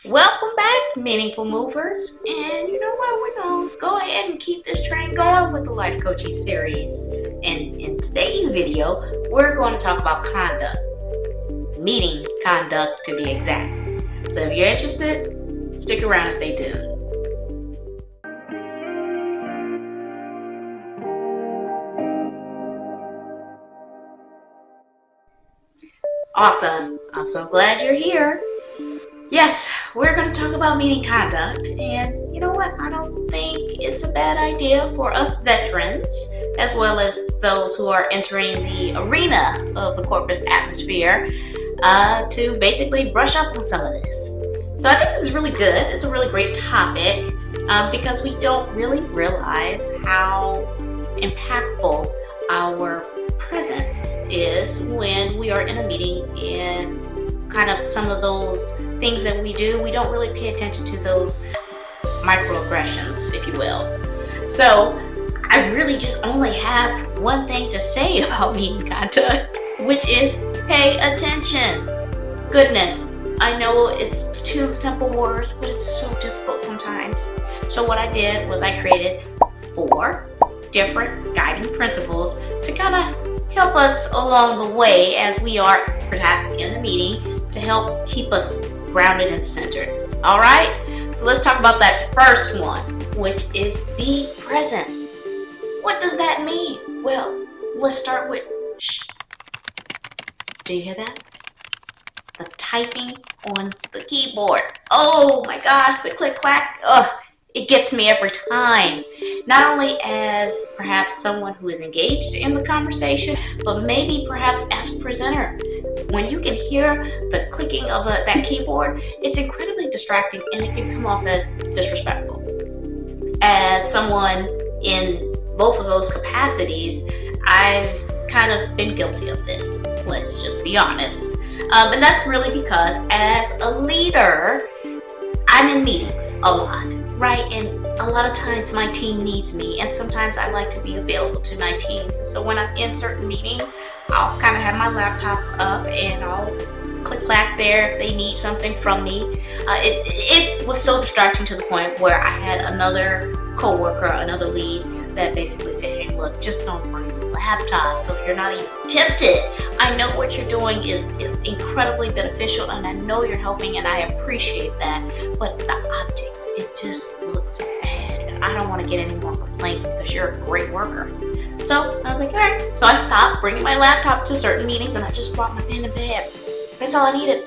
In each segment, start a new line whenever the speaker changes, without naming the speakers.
Welcome back, Meaningful Movers. And you know what? We're going to go ahead and keep this train going with the life coaching series. And in today's video, we're going to talk about conduct, meeting conduct to be exact. So if you're interested, stick around and stay tuned. Awesome. I'm so glad you're here. Yes, we're going to talk about meeting conduct, and you know what? I don't think it's a bad idea for us veterans, as well as those who are entering the arena of the corporate atmosphere, to basically brush up on some of this. So I think this is really good. It's a really great topic because we don't really realize how impactful our presence is when we are in a meeting, and kind of some of those things that we do, we don't really pay attention to those microaggressions, if you will. So I really just only have one thing to say about meeting conduct, which is pay attention. Goodness, I know it's two simple words, but it's so difficult sometimes. So what I did was I created 4 different guiding principles to kind of help us along the way as we are perhaps in a meeting, to help keep us grounded and centered. All right, so let's talk about that first one, which is be present. What does that mean? Well, let's start with shh. Do you hear that? The typing on the keyboard. Oh my gosh, the click clack. It gets me every time. Not only as perhaps someone who is engaged in the conversation, but maybe perhaps as a presenter. When you can hear the clicking of that keyboard, it's incredibly distracting, and it can come off as disrespectful. As someone in both of those capacities, I've kind of been guilty of this. Let's just be honest. And that's really because as a leader, I'm in meetings a lot, right? And a lot of times my team needs me, and sometimes I like to be available to my teams. And so when I'm in certain meetings, I'll kind of have my laptop up and I'll click clack there if they need something from me. It was so distracting to the point where I had another coworker, another lead, that basically said, hey, look, just don't bring the laptop. So if you're not even tempted, I know what you're doing is incredibly beneficial, and I know you're helping, and I appreciate that. But the optics, it just looks bad, and I don't want to get any more complaints because you're a great worker. So I was like, all right. So I stopped bringing my laptop to certain meetings, and I just brought my pen and pad. That's all I needed.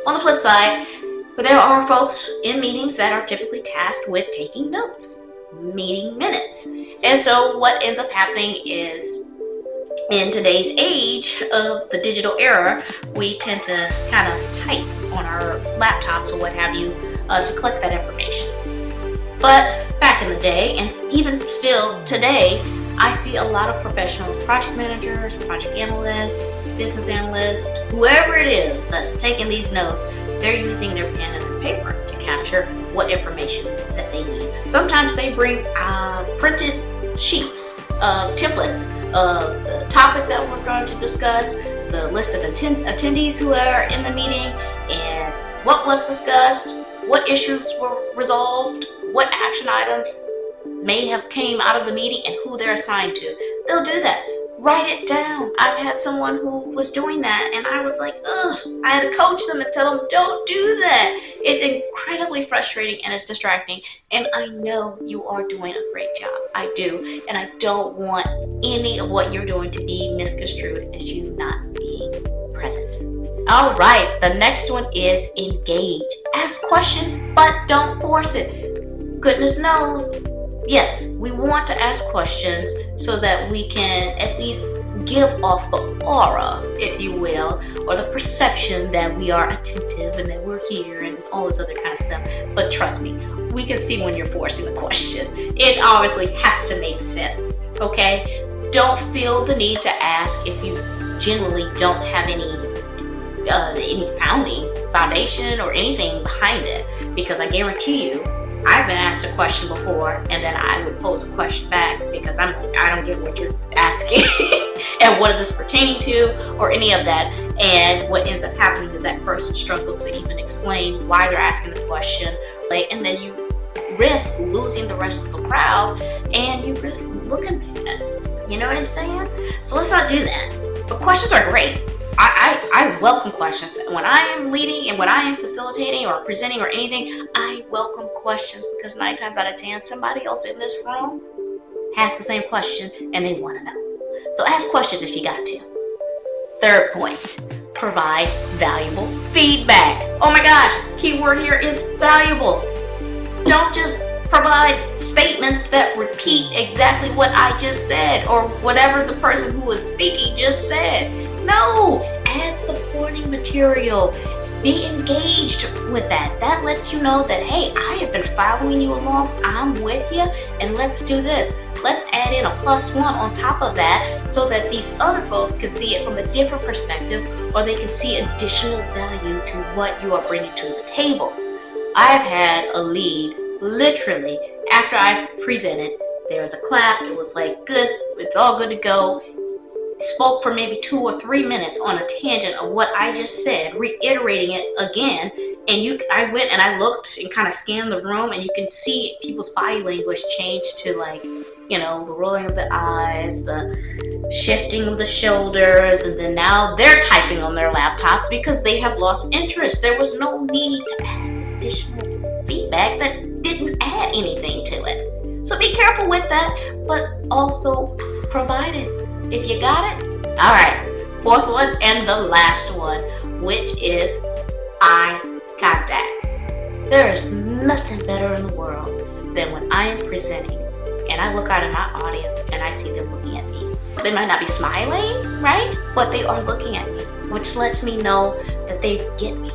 On the flip side, but there are folks in meetings that are typically tasked with taking notes, meeting minutes. And so what ends up happening is, in today's age of the digital era, we tend to kind of type on our laptops or what have you to collect that information. But back in the day, and even still today, I see a lot of professional project managers, project analysts, business analysts, whoever it is that's taking these notes, they're using their pen and their paper to capture what information that they need. Sometimes they bring printed sheets of templates of the topic that we're going to discuss, the list of attendees who are in the meeting, and what was discussed, what issues were resolved, what action items may have came out of the meeting, and who they're assigned to. They'll do that. Write it down. I've had someone who was doing that, and I was like, ugh. I had to coach them and tell them, don't do that. It's incredibly frustrating and it's distracting, and I know you are doing a great job. I do, and I don't want any of what you're doing to be misconstrued as you not being present. All right, the next one is engage. Ask questions, but don't force it. Goodness knows, yes, we want to ask questions so that we can at least give off the aura, if you will, or the perception that we are attentive and that we're here and all this other kind of stuff. But trust me, we can see when you're forcing the question. It obviously has to make sense, okay? Don't feel the need to ask if you genuinely don't have any foundation or anything behind it, because I guarantee you, I've been asked a question before, and then I would pose a question back because I'm like, I don't get what you're asking and what is this pertaining to, or any of that. And what ends up happening is that person struggles to even explain why they're asking the question, and then you risk losing the rest of the crowd, and you risk looking bad. You know what I'm saying? So let's not do that. But questions are great. I welcome questions. When I am leading and when I am facilitating or presenting or anything, I welcome questions, because 9 times out of 10, somebody else in this room has the same question and they want to know. So ask questions if you got to. Third point, provide valuable feedback. Oh my gosh, keyword here is valuable. Don't just provide statements that repeat exactly what I just said or whatever the person who is speaking just said. No, add supporting material. Be engaged with that. That lets you know that, hey, I have been following you along. I'm with you, and let's do this. Let's add in a +1 on top of that so that these other folks can see it from a different perspective, or they can see additional value to what you are bringing to the table. I've had a lead, literally, after I presented, there was a clap, it was like, good, it's all good to go. Spoke for maybe 2 or 3 minutes on a tangent of what I just said, reiterating it again. And I went and I looked and kind of scanned the room, and you can see people's body language change to, like, the rolling of the eyes, the shifting of the shoulders, and then now they're typing on their laptops because they have lost interest. There was no need to add additional feedback that didn't add anything to it. So be careful with that, but also provide it. If you got it, all right. 4th one and the last one, which is eye contact. There is nothing better in the world than when I am presenting and I look out at my audience and I see them looking at me. They might not be smiling, right? But they are looking at me, which lets me know that they get me,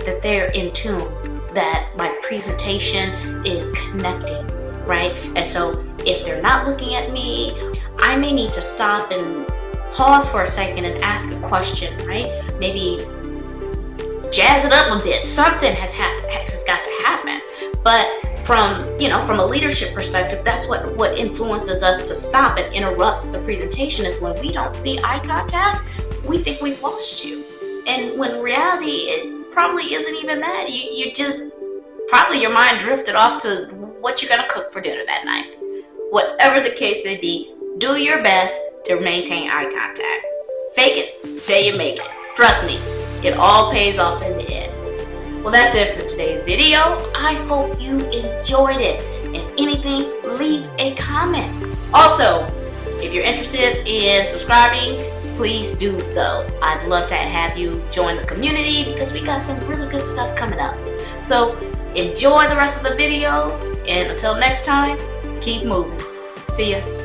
that they're in tune, that my presentation is connecting, right? And so if they're not looking at me, I may need to stop and pause for a second and ask a question, right? Maybe jazz it up a bit. Something has got to happen. But from a leadership perspective, that's what influences us to stop and interrupts the presentation, is when we don't see eye contact, we think we've lost you. And when in reality, it probably isn't even that. You just, probably your mind drifted off to what you're gonna cook for dinner that night. Whatever the case may be, do your best to maintain eye contact. Fake it till you make it. Trust me, it all pays off in the end. Well, that's it for today's video. I hope you enjoyed it. If anything, leave a comment. Also, if you're interested in subscribing, please do so. I'd love to have you join the community because we got some really good stuff coming up. So enjoy the rest of the videos, and until next time, keep moving. See ya.